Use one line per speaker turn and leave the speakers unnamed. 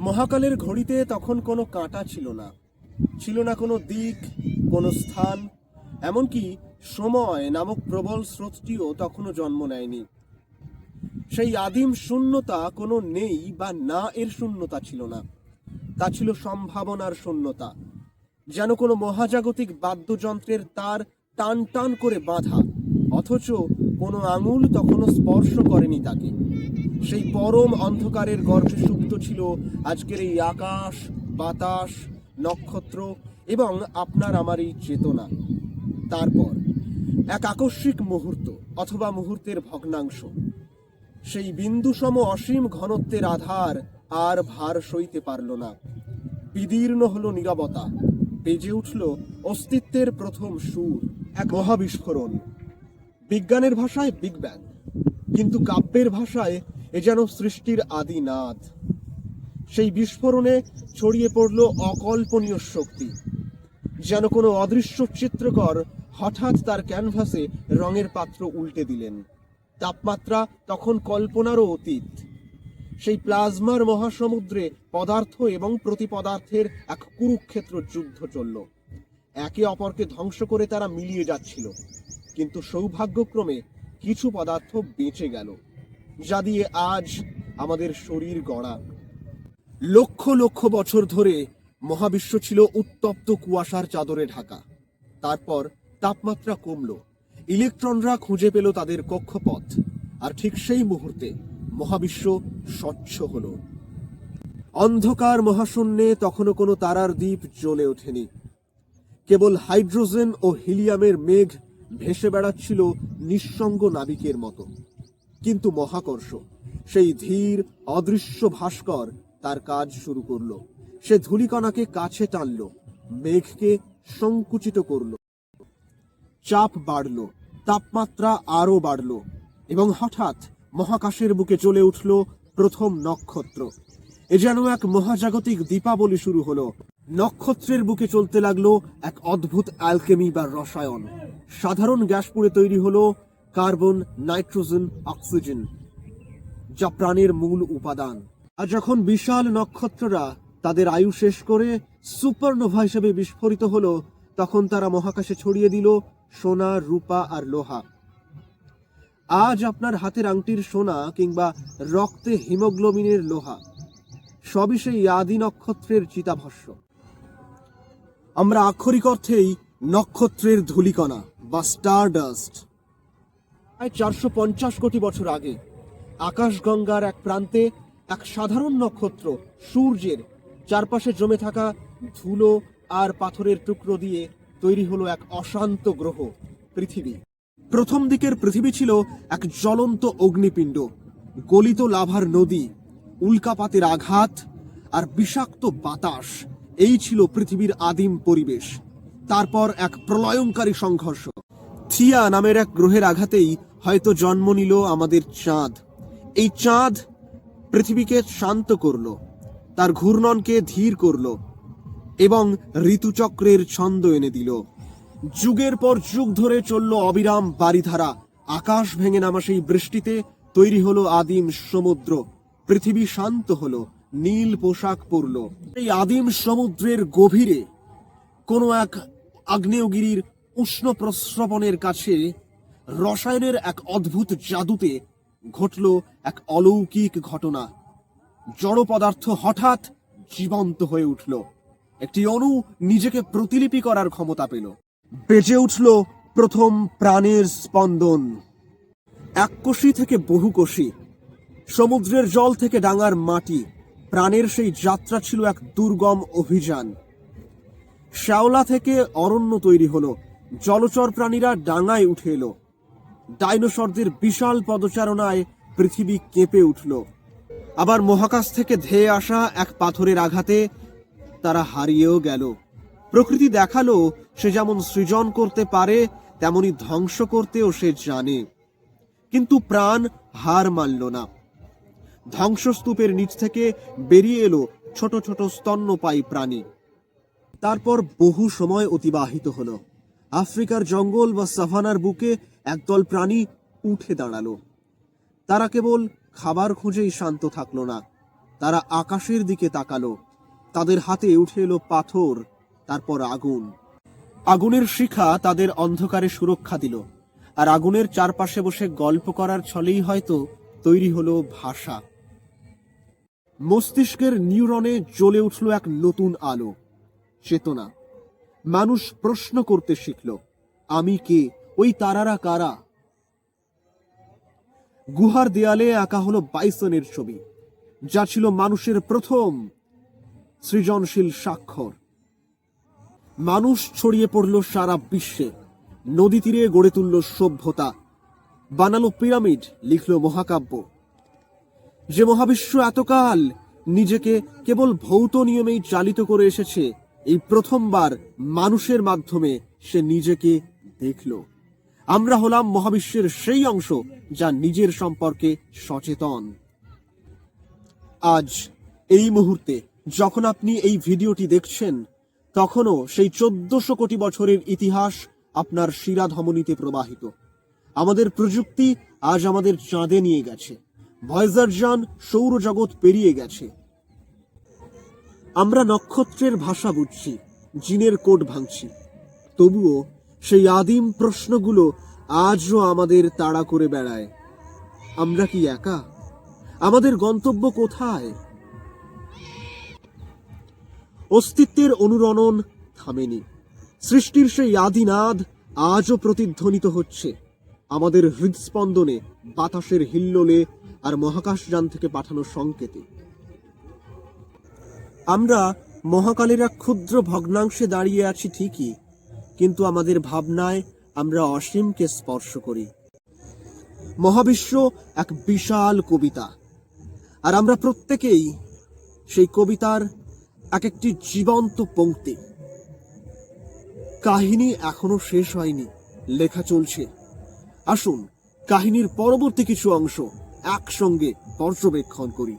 মহাকালের ঘড়িতে তখন কোনো কাঁটা ছিল না, ছিল না কোনো দিক, কোনো স্থান, এমনকি সময় নামক প্রবল স্রোতটিও তখনও জন্ম নেয়নি। সেই আদিম শূন্যতা কোনো নেই বা না এর শূন্যতা ছিল না, তা ছিল সম্ভাবনার শূন্যতা। যেন কোনো মহাজাগতিক বাদ্যযন্ত্রের তার টান টান করে বাঁধা, অথচ কোনো আঙুল তখনও স্পর্শ করেনি তাকে। সেই পরম অন্ধকারের গর্ভে সুপ্ত ছিল আজকের এই আকাশ, বাতাস, নক্ষত্র এবং আপনার আমার এই চেতনা। তারপর এক আকস্মিক মুহূর্ত অথবা মুহূর্তের ভগ্নাংশ, সেই বিন্দুসম অসীম ঘনত্বের আধার আর ভার সইতে পারল না। বিদীর্ণ হলো নীরবতা, বেজে উঠল অস্তিত্বের প্রথম সুর, এক মহাবিস্ফোরণ। বিজ্ঞানের ভাষায় বিগ ব্যাং, কিন্তু কাব্যের ভাষায় এ যেন সৃষ্টির আদি নাদ। সেই বিস্ফোরণে ছড়িয়ে পড়ল অকল্পনীয় শক্তি, যেন কোনো অদৃশ্য চিত্রকর হঠাৎ তার ক্যানভাসে রঙের পাত্র উল্টে দিলেন। তাপমাত্রা তখন কল্পনারও অতীত। সেই প্লাজমার মহাসমুদ্রে পদার্থ এবং প্রতিপদার্থের এক কুরুক্ষেত্র যুদ্ধ চলল। একে অপরকে ধ্বংস করে তারা মিলিয়ে যাচ্ছিল, কিন্তু সৌভাগ্যক্রমে কিছু পদার্থ বেঁচে গেল, যা দিয়ে আজ আমাদের শরীর গড়া। লক্ষ লক্ষ বছর ধরে মহাবিশ্ব ছিল উত্তপ্ত কুয়াশার চাদরে ঢাকা। তারপর তাপমাত্রা কমল, ইলেকট্রনরা খুঁজে পেল তাদের কক্ষপথ, আর ঠিক সেই মুহূর্তে মহাবিশ্ব স্বচ্ছ হল। অন্ধকার মহাশূন্যে তখনও কোনো তারার দ্বীপ জ্বলে ওঠেনি, কেবল হাইড্রোজেন ও হিলিয়ামের মেঘ ভেসে বেড়াচ্ছিল নিঃসঙ্গ নাবিকের মতো। কিন্তু মহাকর্ষ, সেই ধীর অদৃশ্য ভাস্কর, তার কাজ শুরু করল। সে ধূলিকণাকে কাছে টানল, মেঘকে সংকুচিত করল। চাপ বাড়ল, তাপমাত্রা আরো বাড়ল, এবং হঠাৎ মহাকাশের বুকে চলে উঠল প্রথম নক্ষত্র। এ যেন এক মহাজাগতিক দীপাবলি শুরু হলো। নক্ষত্রের বুকে চলতে লাগলো এক অদ্ভুত অ্যালকেমি বা রসায়ন। সাধারণ গ্যাস পুড়ে তৈরি হলো কার্বন, নাইট্রোজেন, অক্সিজেন, যা প্রাণের মূল উপাদান। আর যখন বিশাল নক্ষত্ররা তাদের আয়ু শেষ করে সুপারনোভা হিসেবে বিস্ফোরিত হলো, তখন তারা মহাকাশে ছড়িয়ে দিল সোনা, রূপা আর লোহা। আজ আপনার হাতের আংটির সোনা কিংবা রক্তে হিমোগ্লোবিনের লোহা, সবই সেই আদি নক্ষত্রের চিতাভস্য। আমরা আক্ষরিক অর্থেই নক্ষত্রের ধূলিকণা বা স্টার ডাস্ট। প্রায় 450 কোটি বছর আগে আকাশগঙ্গার এক প্রান্তে এক সাধারণ নক্ষত্র সূর্যের চারপাশে জমে থাকা ধুলো আর পাথরের টুকরো দিয়ে তৈরি হলো এক অশান্ত গ্রহ, পৃথিবী। প্রথম দিকের পৃথিবী ছিল এক জ্বলন্ত অগ্নিপিণ্ড, গলিত লাভার নদী, উল্কাপাতের আঘাত আর বিষাক্ত বাতাস। এই ছিল পৃথিবীর আদিম পরিবেশ। তারপর এক প্রলয়ঙ্কারী সংঘর্ষ। থিয়া নামের এক গ্রহের আঘাতেই হয়তো জন্ম নিল আমাদের চাঁদ। এই চাঁদ পৃথিবীকে শান্ত করল, তার ঘূর্ণনকে ধীর করল এবং ঋতুচক্রের ছন্দ এনে দিল। যুগের পর যুগ ধরে চলল অবিরাম বারিধারা। আকাশ ভেঙে নামা সেই বৃষ্টিতে তৈরি হলো আদিম সমুদ্র। পৃথিবী শান্ত হলো, নীল পোশাক পরল। এই আদিম সমুদ্রের গভীরে কোনো এক আগ্নেয়গিরির উষ্ণ প্রস্রবণের কাছে রসায়নের এক অদ্ভুত জাদুতে ঘটল এক অলৌকিক ঘটনা। জড় পদার্থ হঠাৎ জীবন্ত হয়ে উঠল। একটি অণু নিজেকে প্রতিলিপি করার ক্ষমতা পেল। বেজে উঠল প্রথম প্রাণের স্পন্দন। এককোষী থেকে বহুকোষী, সমুদ্রের জল থেকে ডাঙার মাটি, প্রাণের সেই যাত্রা ছিল এক দুর্গম অভিযান। শ্যাওলা থেকে অরণ্য তৈরি হলো, জলচর প্রাণীরা ডাঙায় উঠে এলো। ডাইনোসরদের বিশাল পদচারণায় পৃথিবী কেঁপে উঠল। আবার মহাকাশ থেকে ধেয়ে আসা এক পাথরের আঘাতে তারা হারিয়েও গেল। প্রকৃতি দেখালো সে যেমন সৃজন করতে পারে, তেমনি ধ্বংস করতেও সে জানে। কিন্তু প্রাণ হার মানল না। ধ্বংসস্তূপের নিচ থেকে বেরিয়ে এলো ছোট ছোট স্তন্যপায়ী প্রাণী। তারপর বহু সময় অতিবাহিত হলো। আফ্রিকার জঙ্গল বা সাভানার বুকে একদল প্রাণী উঠে দাঁড়ালো। তারা কেবল খাবার খুঁজেই শান্ত থাকলো না, তারা আকাশের দিকে তাকালো। তাদের হাতে উঠে এলো পাথর, তারপর আগুন। আগুনের শিখা তাদের অন্ধকারে সুরক্ষা দিল, আর আগুনের চারপাশে বসে গল্প করার ছলেই হয়তো তৈরি হলো ভাষা। মস্তিষ্কের নিউরনে জ্বলে উঠল এক নতুন আলো, চেতনা। মানুষ প্রশ্ন করতে শিখল, আমি কে, ওই তারারা কারা? গুহার দেয়ালে আঁকা হলো বাইসনের ছবি, যা ছিল মানুষের প্রথম সৃজনশীল স্বাক্ষর। মানুষ ছড়িয়ে পড়ল সারা বিশ্বে, নদী তীরে গড়ে তুলল সভ্যতা, বানালো পিরামিড, লিখল মহাকাব্য। যে মহাবিশ্ব এতকাল নিজেকে কেবল ভৌত নিয়মেই চালিত করে এসেছে, এই প্রথমবার মানুষের মাধ্যমে সে নিজেকে দেখল। আমরা হলাম মহাবিশ্বের সেই অংশ যা নিজের সম্পর্কে সচেতন। আজ এই মুহূর্তে যখন আপনি এই ভিডিওটি দেখছেন, তখনও সেই 1400 কোটি বছরের ইতিহাস আপনার শিরাধমনীতে প্রবাহিত। আমাদের প্রযুক্তি আজ আমাদের চাঁদে নিয়ে গেছে, ভয়েজার যান সৌরজগৎ পেরিয়ে গেছে। আমরা নক্ষত্রের ভাষা বুঝছি, জিনের কোড ভাঙছি, তবুও সেই আদিম প্রশ্নগুলো আজও আমাদের তাড়া করে বেড়ায়। আমরা কি একা? আমাদের গন্তব্য কোথায়? অস্তিত্বের অনুরণন থামেনি। সৃষ্টির সেই আদিনাদ আজও প্রতিধ্বনিত হচ্ছে আমাদের হৃদস্পন্দনে, বাতাসের হিল্লোলে আর মহাকাশযান থেকে পাঠানো সংকেতে। আমরা মহাকালের এক ক্ষুদ্র ভগ্নাংশে দাঁড়িয়ে আছি ঠিকই, কিন্তু আমাদের ভাবনায় আমরা অসীমকে স্পর্শ করি। মহাবিশ্ব এক বিশাল কবিতা, আর আমরা প্রত্যেকেই সেই কবিতার এক একটি জীবন্ত পংক্তি। কাহিনী এখনো শেষ হয়নি, লেখা চলছে। আসুন কাহিনীর পরবর্তী কিছু অংশ একসঙ্গে পর্যবেক্ষণ করি।